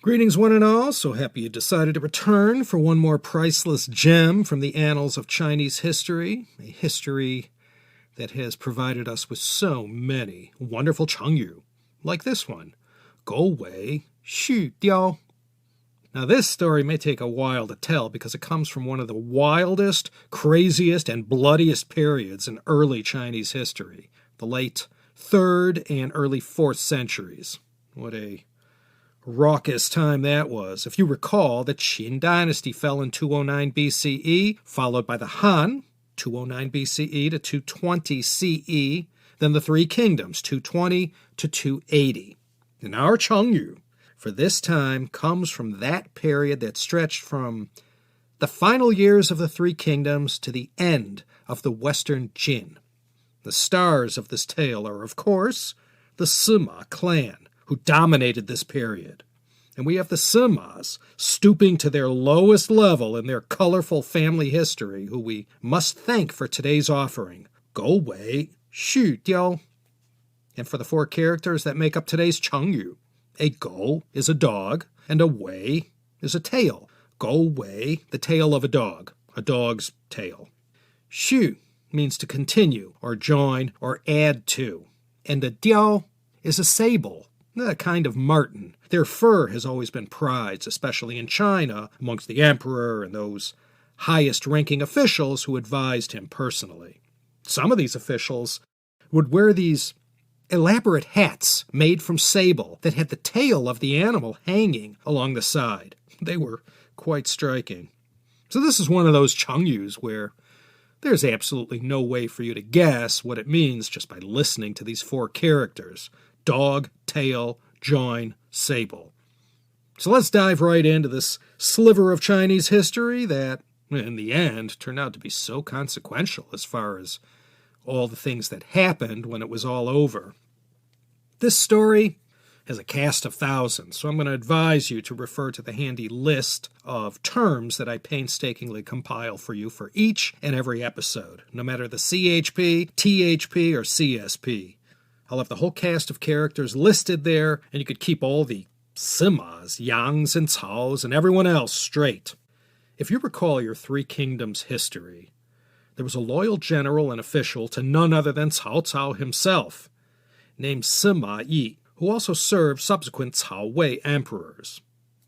Greetings one and all, so happy you decided to return for one more priceless gem from the annals of Chinese history, a history that has provided us with so many wonderful chengyu, like this one, Gǒu Wěi Xù Diāo. Now this story may take a while to tell because it comes from one of the wildest, craziest, and bloodiest periods in early Chinese history, the late 3rd and early 4th centuries. What a raucous time that was. If you recall, the Jin Dynasty fell in 209 BCE, followed by the Han, 209 BCE to 220 CE, then the Three Kingdoms, 220 to 280. And our chengyu for this time comes from that period that stretched from the final years of the Three Kingdoms to the end of the Western Jin. The stars of this tale are, of course, the Sima Clan, who dominated this period. And we have the Simas stooping to their lowest level in their colorful family history, who we must thank for today's offering, Gǒu Wěi Xù Diāo. And for the four characters that make up today's chengyu, a gou is a dog, and a wei is a tail. Gǒu Wěi, the tail of a dog's tail. Xu means to continue, or join, or add to. And a diao is a sable, a kind of marten. Their fur has always been prized, especially in China, amongst the emperor and those highest-ranking officials who advised him personally. Some of these officials would wear these elaborate hats made from sable that had the tail of the animal hanging along the side. They were quite striking. So this is one of those chengyus where there's absolutely no way for you to guess what it means just by listening to these four characters: dog, tail, join, sable. So let's dive right into this sliver of Chinese history that, in the end, turned out to be so consequential as far as all the things that happened when it was all over. This story has a cast of thousands, so I'm going to advise you to refer to the handy list of terms that I painstakingly compile for you for each and every episode, no matter the CHP, THP, or CSP. I'll have the whole cast of characters listed there, and you could keep all the Simas, Yangs, and Caos, and everyone else straight. If you recall your Three Kingdoms history, there was a loyal general and official to none other than Cao himself, named Sima Yi, who also served subsequent Cao Wei emperors.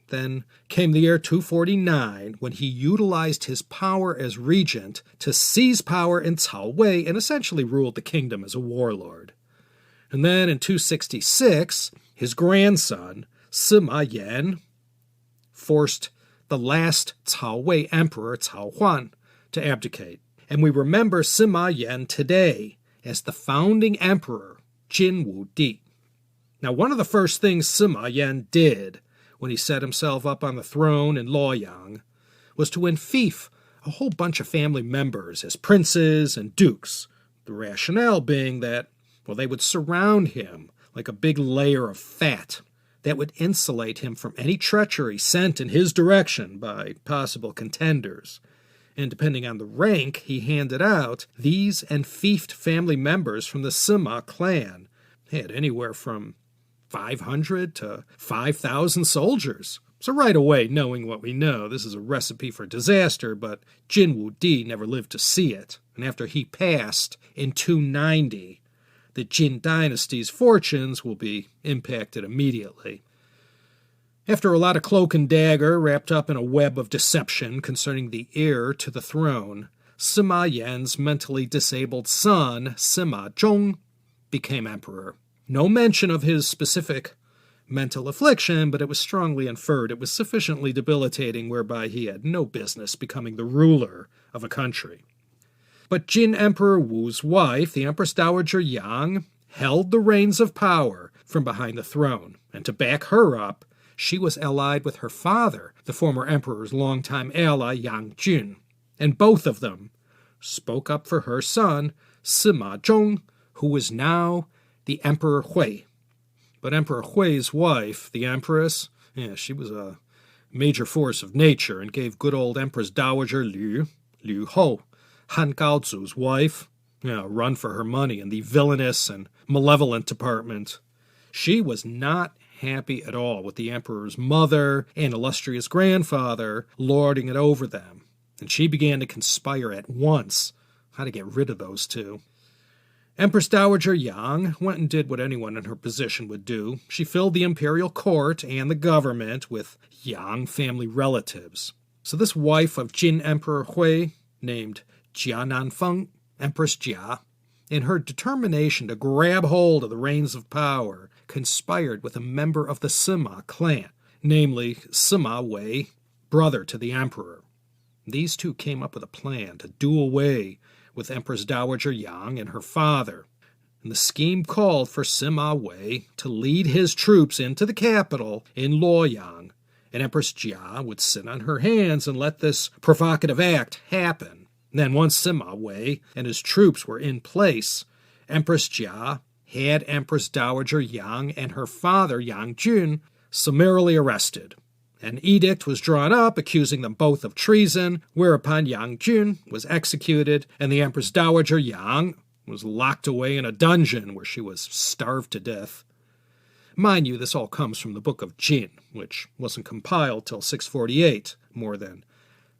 Then came the year 249, when he utilized his power as regent to seize power in Cao Wei and essentially ruled the kingdom as a warlord. And then in 266, his grandson, Sima Yan, forced the last Cao Wei emperor, Cao Huan, to abdicate. And we remember Sima Yan today as the founding emperor, Jin Wu Di. Now, one of the first things Sima Yan did when he set himself up on the throne in Luoyang was to enfeoff a whole bunch of family members as princes and dukes, the rationale being that, well, they would surround him like a big layer of fat that would insulate him from any treachery sent in his direction by possible contenders. And depending on the rank he handed out, these enfeoffed family members from the Sima Clan had anywhere from 500 to 5,000 soldiers. So right away, knowing what we know, this is a recipe for disaster, but Jin Wu Di never lived to see it. And after he passed in 290, the Jin Dynasty's fortunes will be impacted immediately. After a lot of cloak and dagger wrapped up in a web of deception concerning the heir to the throne, Sima Yan's mentally disabled son, Sima Zhong, became emperor. No mention of his specific mental affliction, but it was strongly inferred it was sufficiently debilitating whereby he had no business becoming the ruler of a country. But Jin Emperor Wu's wife, the Empress Dowager Yang, held the reins of power from behind the throne, and to back her up, she was allied with her father, the former emperor's longtime ally Yang Jun, and both of them spoke up for her son, Sima Zhong, who was now the Emperor Hui. But Emperor Hui's wife, the Empress, she was a major force of nature and gave good old Empress Dowager Liu Hou, Han Gaozu's wife, a run for her money in the villainous and malevolent department. She was not happy at all with the emperor's mother and illustrious grandfather lording it over them, and she began to conspire at once how to get rid of those two. Empress Dowager Yang went and did what anyone in her position would do. She filled the imperial court and the government with Yang family relatives. So this wife of Jin Emperor Hui, named Jia Nanfeng, Empress Jia, in her determination to grab hold of the reins of power, conspired with a member of the Sima Clan, namely Sima Wei, brother to the emperor. These two came up with a plan to do away with Empress Dowager Yang and her father, and the scheme called for Sima Wei to lead his troops into the capital in Luoyang, and Empress Jia would sit on her hands and let this provocative act happen. Then once Sima Wei and his troops were in place, Empress Jia had Empress Dowager Yang and her father Yang Jun summarily arrested. An edict was drawn up accusing them both of treason, whereupon Yang Jun was executed, and the Empress Dowager Yang was locked away in a dungeon where she was starved to death. Mind you, this all comes from the Book of Jin, which wasn't compiled till 648, more than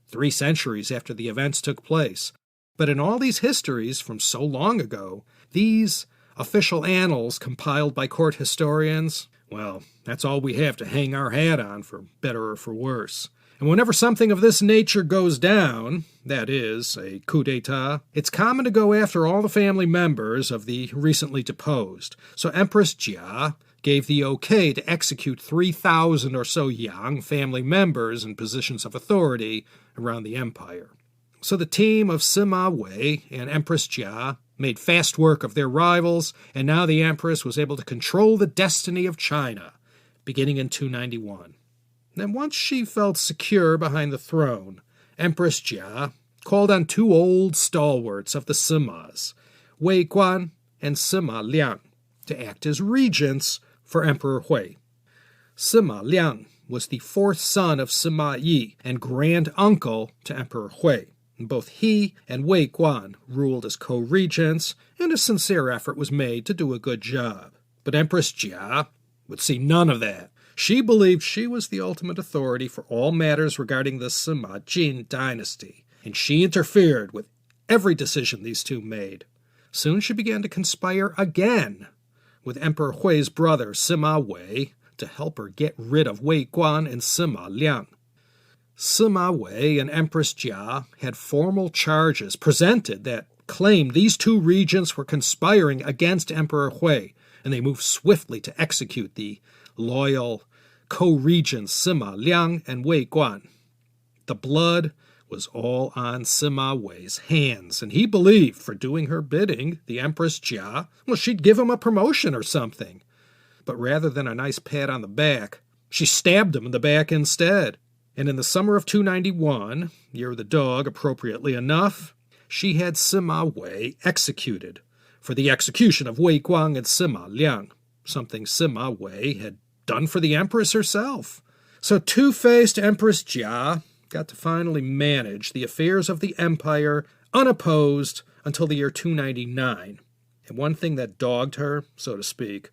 3 centuries after the events took place. But in all these histories from so long ago, these official annals compiled by court historians, well, that's all we have to hang our hat on, for better or for worse. And whenever something of this nature goes down, that is, a coup d'etat, it's common to go after all the family members of the recently deposed. So Empress Jia gave the okay to execute 3,000 or so Yang family members in positions of authority around the empire. So the team of Sima Wei and Empress Jia made fast work of their rivals, and now the empress was able to control the destiny of China, beginning in 291. Then once she felt secure behind the throne, Empress Jia called on 2 old stalwarts of the Simas, Wei Guan and Sima Liang, to act as regents for Emperor Hui. Sima Liang was the 4th son of Sima Yi and grand uncle to Emperor Hui. Both he and Wei Guan ruled as co-regents, and a sincere effort was made to do a good job. But Empress Jia would see none of that. She believed she was the ultimate authority for all matters regarding the Sima Jin Dynasty, and she interfered with every decision these two made. Soon she began to conspire again with Emperor Hui's brother Sima Wei to help her get rid of Wei Guan and Sima Liang. Sima Wei and Empress Jia had formal charges presented that claimed these 2 regents were conspiring against Emperor Hui, and they moved swiftly to execute the loyal co-regents Sima Liang and Wei Guan. The blood was all on Sima Wei's hands, and he believed, for doing her bidding, the Empress Jia, well, she'd give him a promotion or something. But rather than a nice pat on the back, she stabbed him in the back instead. And in the summer of 291, year of the dog, appropriately enough, she had Sima Wei executed for the execution of Wei Guan and Sima Liang, something Sima Wei had done for the empress herself. So two-faced Empress Jia got to finally manage the affairs of the empire unopposed until the year 299. And one thing that dogged her, so to speak,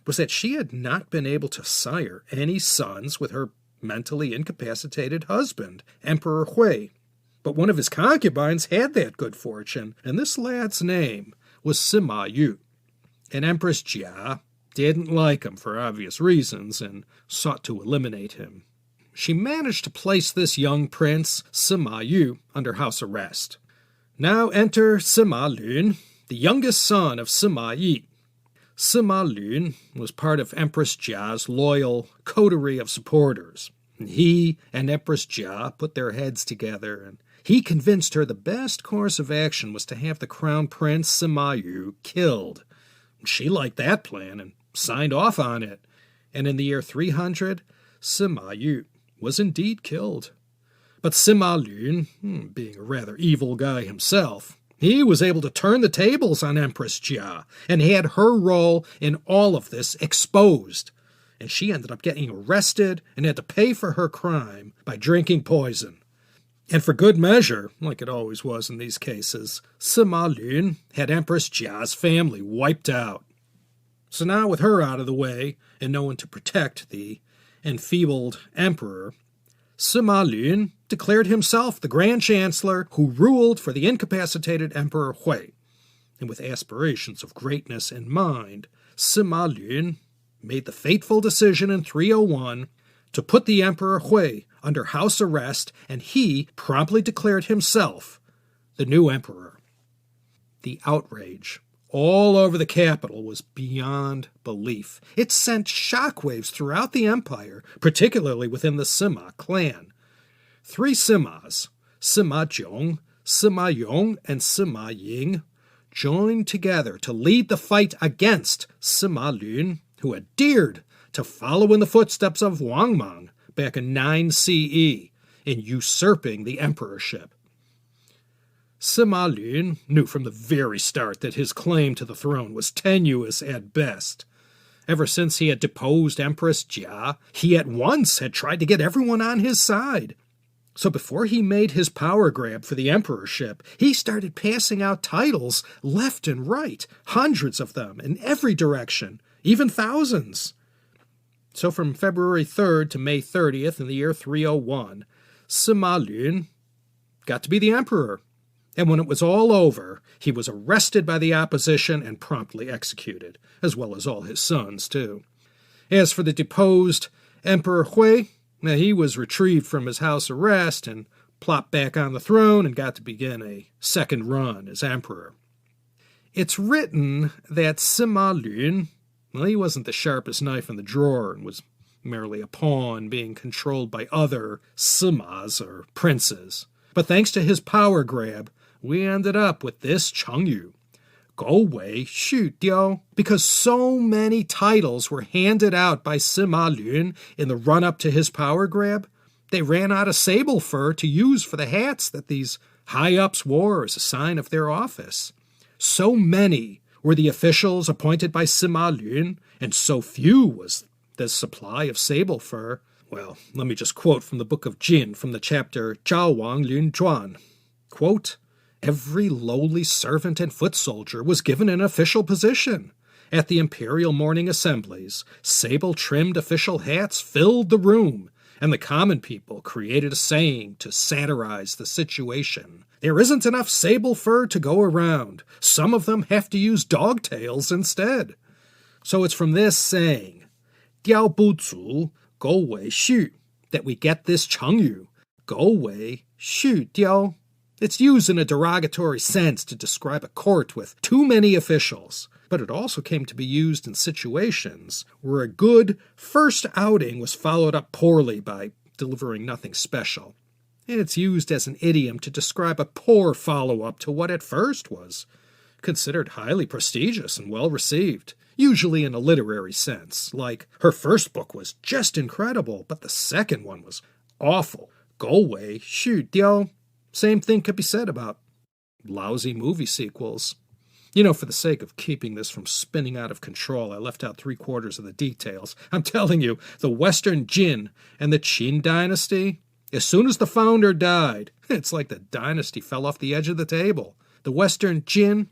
was that she had not been able to sire any sons with her mentally incapacitated husband, Emperor Hui. But one of his concubines had that good fortune, and this lad's name was Sima Yu. And Empress Jia didn't like him for obvious reasons and sought to eliminate him. She managed to place this young prince, Sima Yu, under house arrest. Now enter Sima Lun, the youngest son of Sima Yi. Sima Lun was part of Empress Jia's loyal coterie of supporters. And he and Empress Jia put their heads together, and he convinced her the best course of action was to have the crown prince Sima Yu killed. She liked that plan and signed off on it. And in the year 300, Sima Yu was indeed killed. But Sima Lun, being a rather evil guy himself, he was able to turn the tables on Empress Jia and had her role in all of this exposed. And she ended up getting arrested and had to pay for her crime by drinking poison. And for good measure, like it always was in these cases, Sima Lun had Empress Jia's family wiped out. So now with her out of the way, and no one to protect the enfeebled emperor, Sima Lun declared himself the Grand Chancellor who ruled for the incapacitated Emperor Hui. And with aspirations of greatness in mind, Sima Lun made the fateful decision in 301 to put the Emperor Hui under house arrest, and he promptly declared himself the new emperor. The outrage all over the capital was beyond belief. It sent shockwaves throughout the empire, particularly within the Sima Clan. 3 Simas, Sima Zhong, Sima Yong, and Sima Ying, joined together to lead the fight against Sima Lun, who had dared to follow in the footsteps of Wang Mang back in 9 CE in usurping the emperorship. Sima Lun knew from the very start that his claim to the throne was tenuous at best. Ever since he had deposed Empress Jia, he at once had tried to get everyone on his side. So before he made his power grab for the emperorship, he started passing out titles left and right, hundreds of them in every direction, even thousands. So from February 3rd to May 30th in the year 301, Sima Lun got to be the emperor. And when it was all over, he was arrested by the opposition and promptly executed, as well as all his sons, too. As for the deposed Emperor Hui, he was retrieved from his house arrest and plopped back on the throne and got to begin a second run as emperor. It's written that Sima Lun, he wasn't the sharpest knife in the drawer and was merely a pawn being controlled by other Simas or princes. But thanks to his power grab, we ended up with this Chengyu, Gǒu Wěi Xù Diāo, because so many titles were handed out by Sima Lun in the run-up to his power grab, they ran out of sable fur to use for the hats that these high-ups wore as a sign of their office. So many were the officials appointed by Sima Lun, and so few was the supply of sable fur. Well, let me just quote from the book of Jin, from the chapter Zhao Wang Lun Zhuan. Quote, "Every lowly servant and foot soldier was given an official position. At the imperial morning assemblies, sable-trimmed official hats filled the room, and the common people created a saying to satirize the situation. There isn't enough sable fur to go around. Some of them have to use dog tails instead." So it's from this saying, "Diao bu zu, Gǒu Wěi Xù," that we get this Chengyu, Gǒu Wěi Xù Diāo. It's used in a derogatory sense to describe a court with too many officials, but it also came to be used in situations where a good first outing was followed up poorly by delivering nothing special. And it's used as an idiom to describe a poor follow-up to what at first was considered highly prestigious and well-received, usually in a literary sense, like her first book was just incredible, but the second one was awful. Gǒu Wěi Xù Diāo. Same thing could be said about lousy movie sequels. For the sake of keeping this from spinning out of control, I left out 3/4 of the details. I'm telling you, the Western Jin and the Jin Dynasty, as soon as the founder died, it's like the dynasty fell off the edge of the table. The Western Jin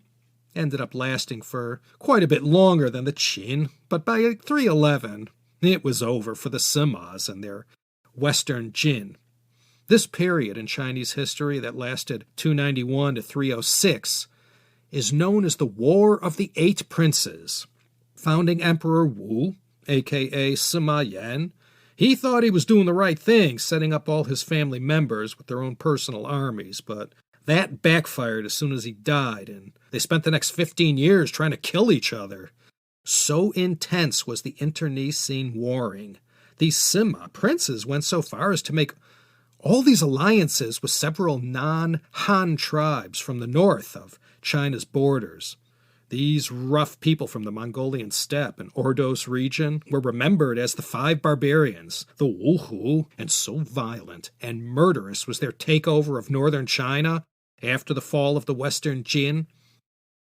ended up lasting for quite a bit longer than the Qin, but by 311, it was over for the Simas and their Western Jin. This period in Chinese history that lasted 291 to 306 is known as the War of the Eight Princes. Founding Emperor Wu, a.k.a. Sima Yan, he thought he was doing the right thing, setting up all his family members with their own personal armies, but that backfired as soon as he died, and they spent the next 15 years trying to kill each other. So intense was the internecine warring. These Sima princes went so far as to make all these alliances with several non-Han tribes from the north of China's borders. These rough people from the Mongolian steppe and Ordos region were remembered as the 5 barbarians, the Wuhu, and so violent and murderous was their takeover of northern China after the fall of the Western Jin.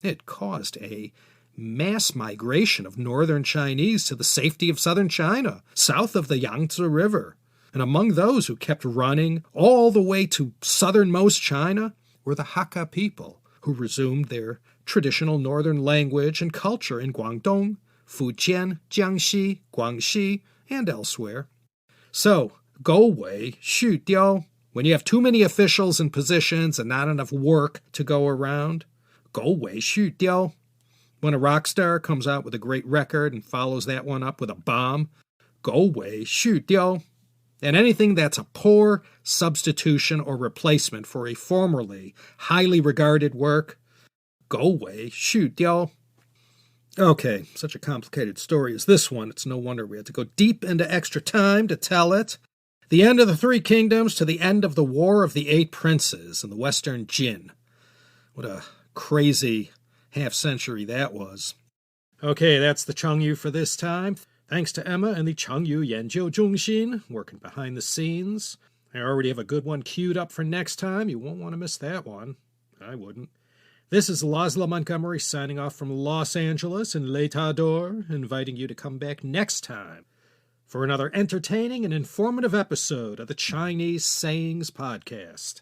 It caused a mass migration of northern Chinese to the safety of southern China, south of the Yangtze River. And among those who kept running all the way to southernmost China were the Hakka people, who resumed their traditional northern language and culture in Guangdong, Fujian, Jiangxi, Guangxi, and elsewhere. So, Gǒu Wěi Xù Diāo, when you have too many officials and positions and not enough work to go around. Gǒu Wěi Xù Diāo, when a rock star comes out with a great record and follows that one up with a bomb. Gǒu Wěi Xù Diāo. And anything that's a poor substitution or replacement for a formerly highly regarded work. Gǒu Wěi Xù Diāo. Okay, such a complicated story as this one, it's no wonder we had to go deep into extra time to tell it. The end of the Three Kingdoms to the end of the War of the Eight Princes in the Western Jin. What a crazy half-century that was. Okay, that's the Chengyu for this time. Thanks to Emma and the Chengyu Yanjiu Zhongxin working behind the scenes. I already have a good one queued up for next time. You won't want to miss that one. I wouldn't. This is Laszlo Montgomery signing off from Los Angeles and L'État d'Or, inviting you to come back next time for another entertaining and informative episode of the Chinese Sayings Podcast.